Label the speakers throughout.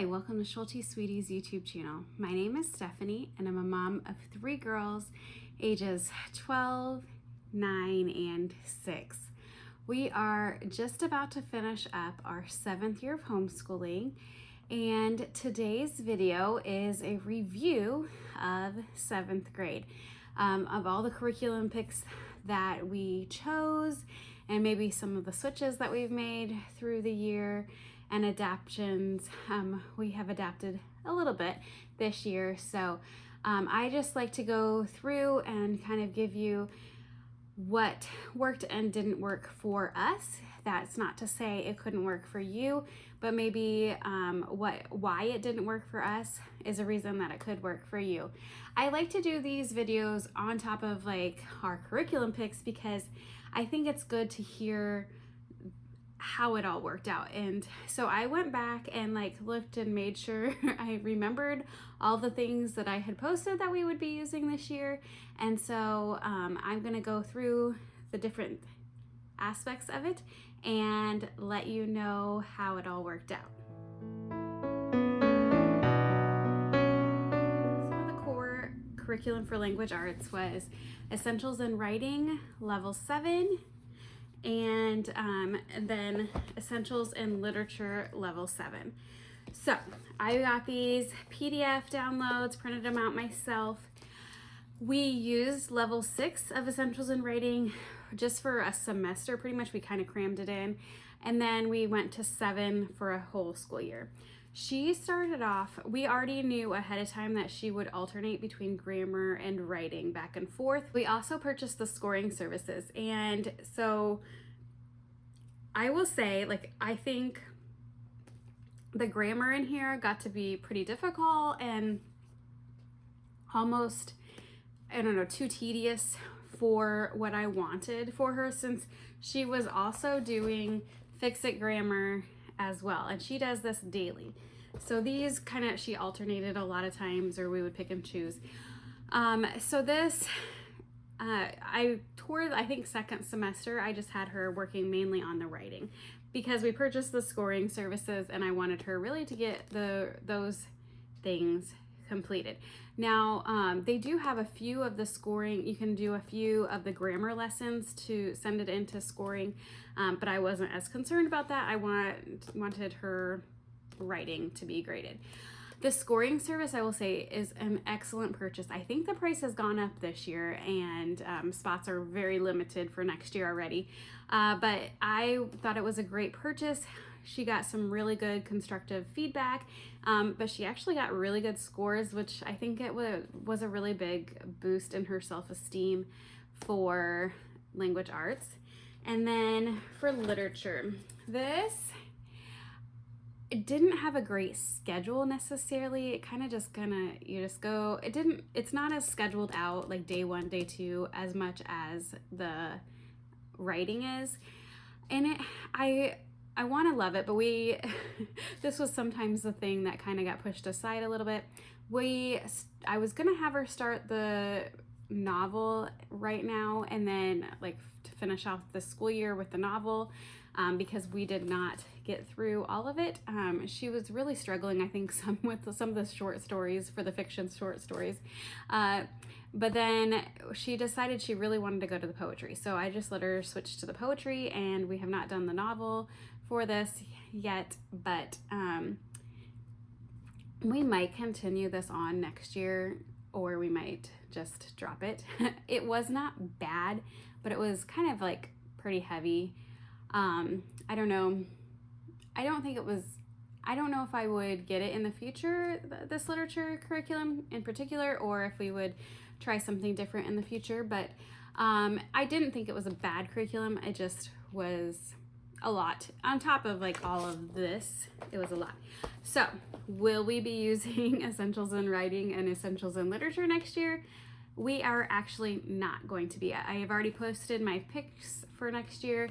Speaker 1: Hi, welcome to Schulte Sweeties YouTube channel. My name is Stephanie and I'm a mom of 3 girls ages 12, 9, and 6. We are just about to finish up our 7th year of homeschooling, and today's video is a review of 7th grade, of all the curriculum picks that we chose and maybe some of the switches that we've made through the year and adaptions. We have adapted a little bit this year, so I just like to go through and kind of give you what worked and didn't work for us. That's not to say it couldn't work for you, but maybe why it didn't work for us is a reason that it could work for you. I like to do these videos on top of like our curriculum picks because I think it's good to hear how it all worked out. And so I went back and looked and made sure I remembered all the things that I had posted that we would be using this year. And so I'm gonna go through the different aspects of it and let you know how it all worked out. Some of the core curriculum for language arts was Essentials in Writing, Level 7, and then Essentials in Literature, Level 7. So I got these PDF downloads, printed them out myself. We used Level 6 of Essentials in Writing just for a semester. Pretty much we kind of crammed it in, and then we went to 7 for a whole school year. She started off, we already knew ahead of time that she would alternate between grammar and writing back and forth. We also purchased the scoring services, and so I will say, I think the grammar in here got to be pretty difficult and almost, I don't know, too tedious for what I wanted for her, since she was also doing Fix-It grammar as well, and she does this daily. So these she alternated a lot of times, or we would pick and choose. So this, I think second semester, I just had her working mainly on the writing because we purchased the scoring services and I wanted her really to get those things completed. Now, they do have a few of the scoring. You can do a few of the grammar lessons to send it into scoring, but I wasn't as concerned about that. I wanted her writing to be graded. The scoring service, I will say, is an excellent purchase. I think the price has gone up this year, and spots are very limited for next year already, but I thought it was a great purchase. She got some really good constructive feedback, but she actually got really good scores, which I think it was a really big boost in her self-esteem for language arts. And then for literature, it didn't have a great schedule necessarily. It kind of just you just go. It's not as scheduled out like day 1, day 2 as much as the writing is. And I want to love it, but this was sometimes the thing that kind of got pushed aside a little bit. I was gonna have her start the novel right now, and then to finish off the school year with the novel, because we did not get through all of it. She was really struggling, I think, with some of the short stories, for the fiction short stories. But then she decided she really wanted to go to the poetry. So I just let her switch to the poetry, and we have not done the novel for this yet, but we might continue this on next year, or we might just drop it. It was not bad, but it was kind of pretty heavy. I don't know. I don't know if I would get it in the future, this literature curriculum in particular, or if we would try something different in the future, but I didn't think it was a bad curriculum. It just was a lot. On top of all of this, it was a lot. So will we be using Essentials in Writing and Essentials in Literature next year? We are actually not going to be. I have already posted my picks for next year,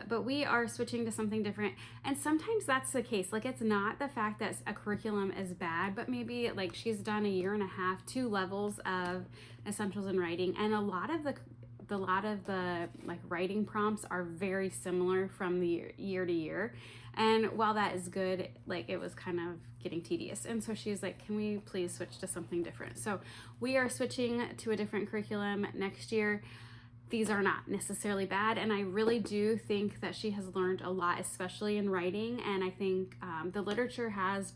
Speaker 1: but we are switching to something different. And sometimes that's the case. It's not the fact that a curriculum is bad, but maybe she's done 1.5 years, 2 levels of Essentials in Writing, and a lot of a lot of the like writing prompts are very similar from the year to year. And while that is good, like it was kind of getting tedious. And so she's like, can we please switch to something different? So we are switching to a different curriculum next year. These are not necessarily bad, and I really do think that she has learned a lot, especially in writing, and I think the literature has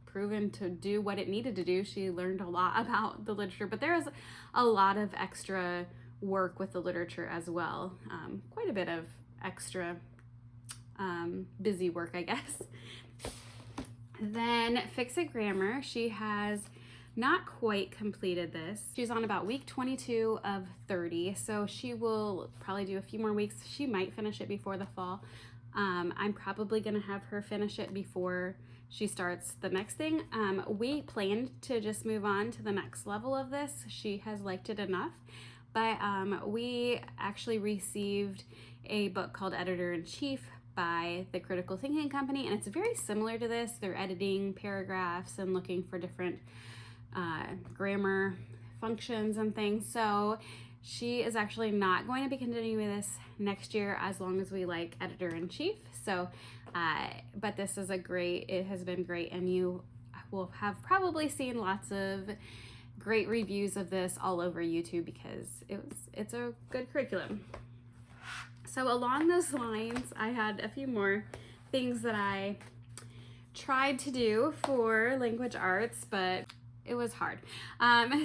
Speaker 1: proven to do what it needed to do. She learned a lot about the literature, but there is a lot of extra work with the literature as well. Quite a bit of extra busy work, I guess. Then Fix It Grammar, she has not quite completed this. She's on about week 22 of 30, so she will probably do a few more weeks. She might finish it before the fall. I'm probably gonna have her finish it before she starts the next thing. We planned to just move on to the next level of this. She has liked it enough, but we actually received a book called Editor-in-Chief by the Critical Thinking Company, and it's very similar to this. They're editing paragraphs and looking for different grammar functions and things. So she is actually not going to be continuing this next year as long as we like Editor-in-Chief. So, but this is it has been great, and you will have probably seen lots of great reviews of this all over YouTube because it's a good curriculum. So along those lines, I had a few more things that I tried to do for language arts, but it was hard.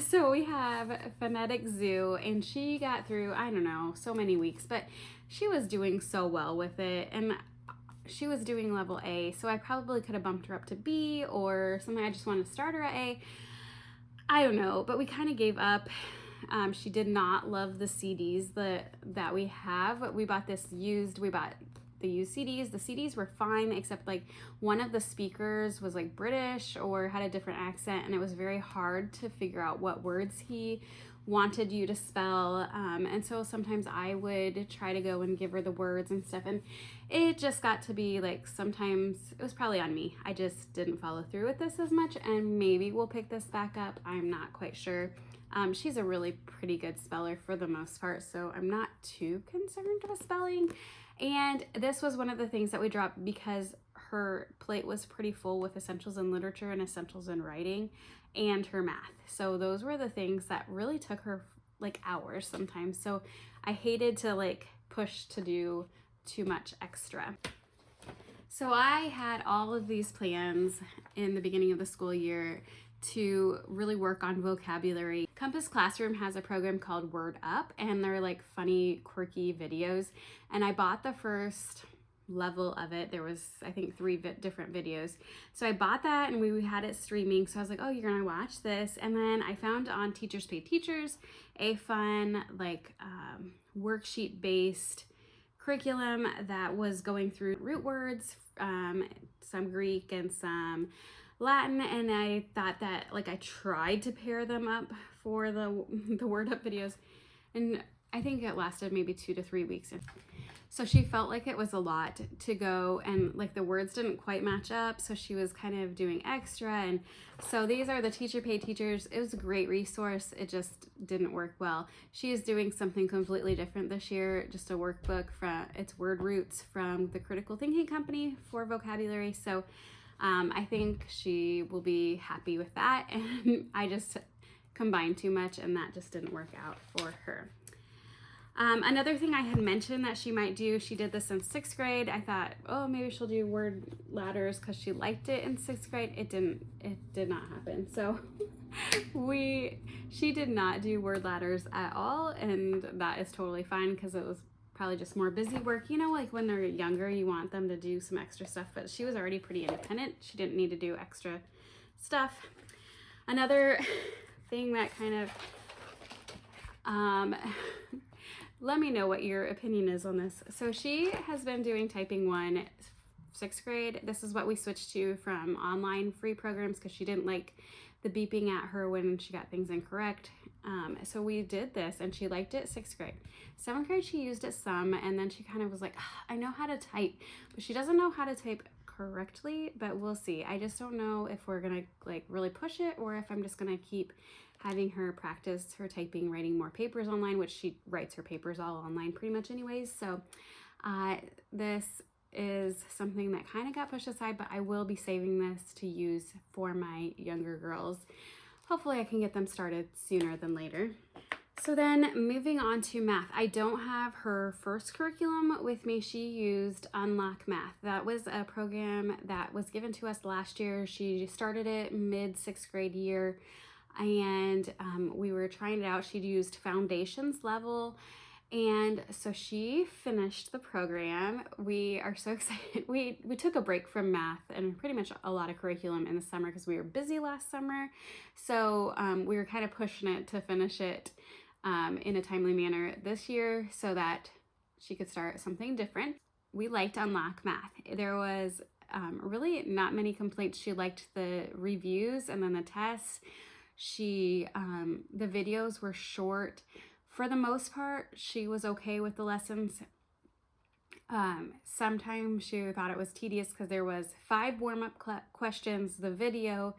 Speaker 1: So we have Phonetic Zoo, and she got through, I don't know, so many weeks, but she was doing so well with it, and she was doing level A, so I probably could have bumped her up to B or something. I just wanted to start her at A. I don't know, but we kind of gave up. She did not love the CDs that we have. We bought this used, we bought the used CDs. The CDs were fine, except like one of the speakers was like British or had a different accent, and it was very hard to figure out what words he wanted you to spell. And so sometimes I would try to go and give her the words and stuff, and it just got to be like, sometimes it was probably on me. I just didn't follow through with this as much, and maybe we'll pick this back up. I'm not quite sure. She's a really pretty good speller for the most part, so I'm not too concerned with spelling. And this was one of the things that we dropped because her plate was pretty full with essentials in literature and essentials in writing and her math. So those were the things that really took her like hours sometimes. So I hated to like push to do too much extra. So I had all of these plans in the beginning of the school year to really work on vocabulary. Compass Classroom has a program called Word Up, and they're like funny, quirky videos. And I bought the first level of it. There was, I think, 3 different videos. So I bought that, and we had it streaming. So I was like, oh, you're gonna watch this. And then I found on Teachers Pay Teachers a fun like worksheet based curriculum that was going through root words, some Greek and some Latin, and I thought that like I tried to pair them up for the Word Up videos, and I think it lasted maybe 2 to 3 weeks. So she felt like it was a lot to go, and like the words didn't quite match up, so she was kind of doing extra. And so these are the Teacher Pay Teachers. It was a great resource. It just didn't work well. She is doing something completely different this year, just a workbook from it's Word Roots from the Critical Thinking Company for vocabulary. So I think she will be happy with that, and I just combined too much, and that just didn't work out for her. Another thing I had mentioned that she might do, she did this in 6th grade. I thought, oh, maybe she'll do word ladders because she liked it in 6th grade. It did not happen. So she did not do word ladders at all, and that is totally fine because it was probably just more busy work. You know, like when they're younger, you want them to do some extra stuff, but she was already pretty independent. She didn't need to do extra stuff. Another thing that kind of, let me know what your opinion is on this. So she has been doing Typing 1, 6th grade. This is what we switched to from online free programs because she didn't like the beeping at her when she got things incorrect. So we did this, and she liked it 6th grade. 7th grade, she used it some, and then she kind of was like, I know how to type, but she doesn't know how to type correctly, but we'll see. I just don't know if we're gonna like really push it or if I'm just gonna keep having her practice her typing, writing more papers online, which she writes her papers all online pretty much anyways. So this is something that kind of got pushed aside, but I will be saving this to use for my younger girls. Hopefully I can get them started sooner than later. So then moving on to math, I don't have her first curriculum with me. She used Unlock Math. That was a program that was given to us last year. She started it mid 6th grade year, and we were trying it out. She'd used foundations level, and so she finished the program. We are so excited. We took a break from math and pretty much a lot of curriculum in the summer because we were busy last summer. So we were kind of pushing it to finish it in a timely manner this year so that she could start something different. We liked Unlock Math. There was really not many complaints. She liked the reviews and then the tests. The videos were short. For the most part, she was okay with the lessons. Sometimes she thought it was tedious because there was 5 warm-up questions, the video,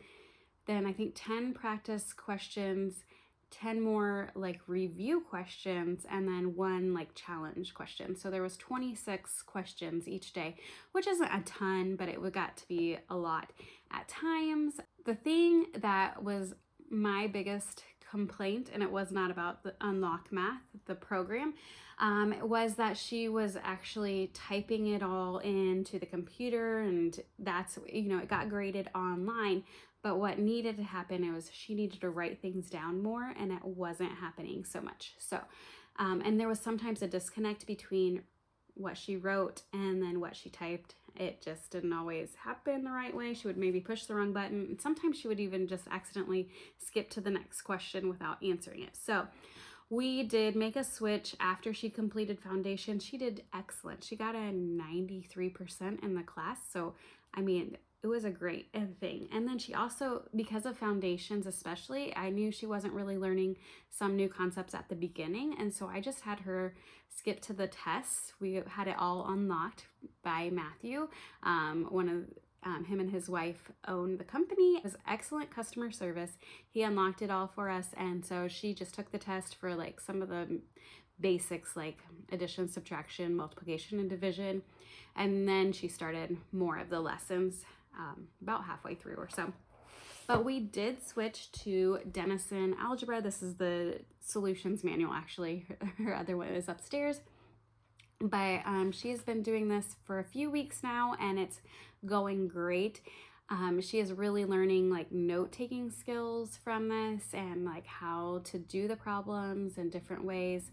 Speaker 1: then I think 10 practice questions, 10 more like review questions, and then 1 like challenge question. So there was 26 questions each day, which isn't a ton, but it got to be a lot at times. The thing that was my biggest complaint, and it was not about the Unlock Math, the program, was that she was actually typing it all into the computer, and that's, it got graded online. But what needed to happen was she needed to write things down more, and it wasn't happening so much. So, and there was sometimes a disconnect between what she wrote and then what she typed. It just didn't always happen the right way. She would maybe push the wrong button, and sometimes she would even just accidentally skip to the next question without answering it. So we did make a switch after she completed foundation. She did excellent. She got a 93% in the class. So, I mean, it was a great thing. And then she also, because of foundations especially, I knew she wasn't really learning some new concepts at the beginning. And so I just had her skip to the tests. We had it all unlocked by Matthew. Him and his wife owned the company. It was excellent customer service. He unlocked it all for us. And so she just took the test for like some of the basics like addition, subtraction, multiplication, and division. And then she started more of the lessons about halfway through or so. But we did switch to Denison Algebra. This is the solutions manual, actually. Her other one is upstairs. But she's been doing this for a few weeks now, and it's going great. She is really learning like note-taking skills from this and like how to do the problems in different ways.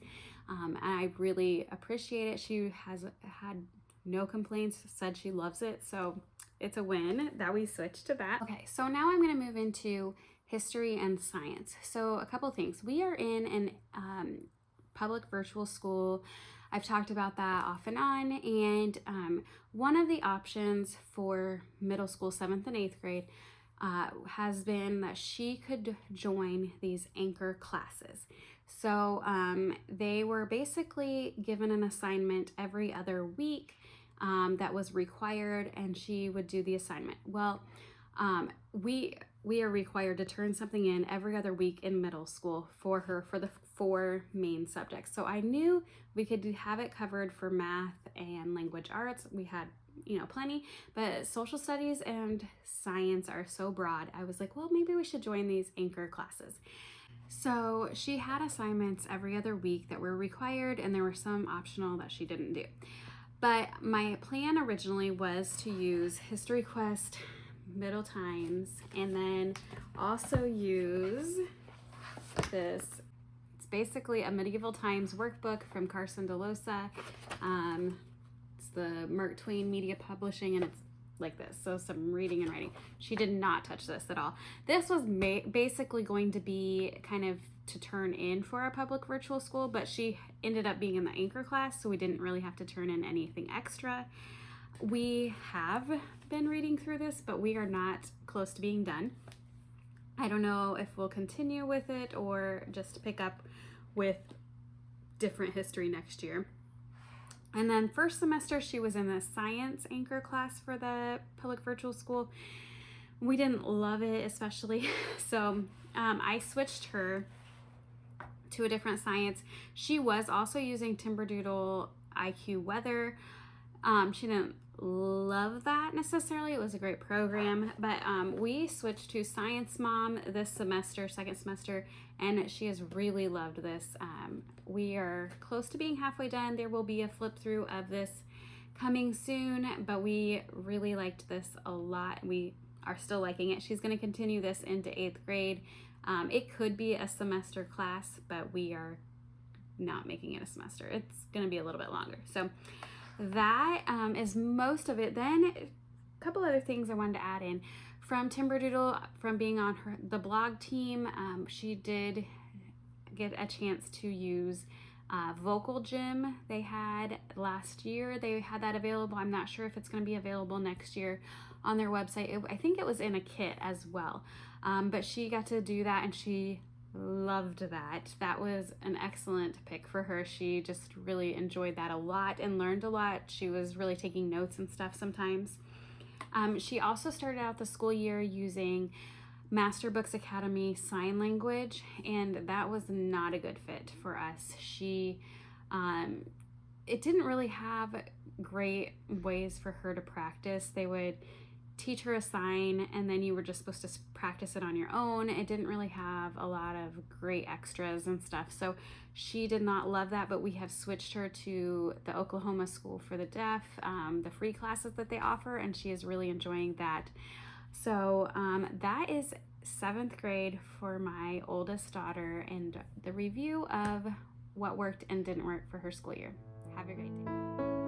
Speaker 1: And I really appreciate it. She has had no complaints, said she loves it. So it's a win that we switched to that. Okay, so now I'm going to move into history and science. So a couple things. We are in an public virtual school. I've talked about that off and on, and one of the options for middle school, 7th and 8th grade, has been that she could join these anchor classes. So they were basically given an assignment every other week that was required, and she would do the assignment. Well, we are required to turn something in every other week in middle school for her for the 4 main subjects. So I knew we could have it covered for math and language arts. We had, plenty, but social studies and science are so broad. I was like, well, maybe we should join these anchor classes. So she had assignments every other week that were required, and there were some optional that she didn't do. But my plan originally was to use History Quest, Middle Times, and then also use this. It's basically a medieval times workbook from Carson DeLosa. It's the Mark Twain Media Publishing, and it's like this, so some reading and writing. She did not touch this at all. This was basically going to be kind of to turn in for our public virtual school, but she ended up being in the anchor class, so we didn't really have to turn in anything extra. We have been reading through this, but we are not close to being done. I don't know if we'll continue with it or just pick up with different history next year. And then first semester, she was in the science anchor class for the public virtual school. We didn't love it, especially. So I switched her to a different science. She was also using Timberdoodle IQ Weather. She didn't love that necessarily. It was a great program, but we switched to Science Mom this semester, second semester, and she has really loved this. We are close to being halfway done. There will be a flip through of this coming soon, but we really liked this a lot. We are still liking it. She's going to continue this into 8th grade. It could be a semester class, but we are not making it a semester. It's going to be a little bit longer. So that is most of it. Then a couple other things I wanted to add in. From Timberdoodle, from being on the blog team, she did get a chance to use Vocal Gym they had last year. They had that available. I'm not sure if it's going to be available next year on their website. I think it was in a kit as well. But she got to do that and she loved that. That was an excellent pick for her. She just really enjoyed that a lot and learned a lot. She was really taking notes and stuff sometimes. She also started out the school year using Master Books Academy Sign Language, and that was not a good fit for us. It didn't really have great ways for her to practice. They would teach her a sign and then you were just supposed to practice it on your own. It didn't really have a lot of great extras and stuff. So she did not love that, but we have switched her to the Oklahoma School for the Deaf, the free classes that they offer, and she is really enjoying that. So that is 7th grade for my oldest daughter and the review of what worked and didn't work for her school year. Have a great day.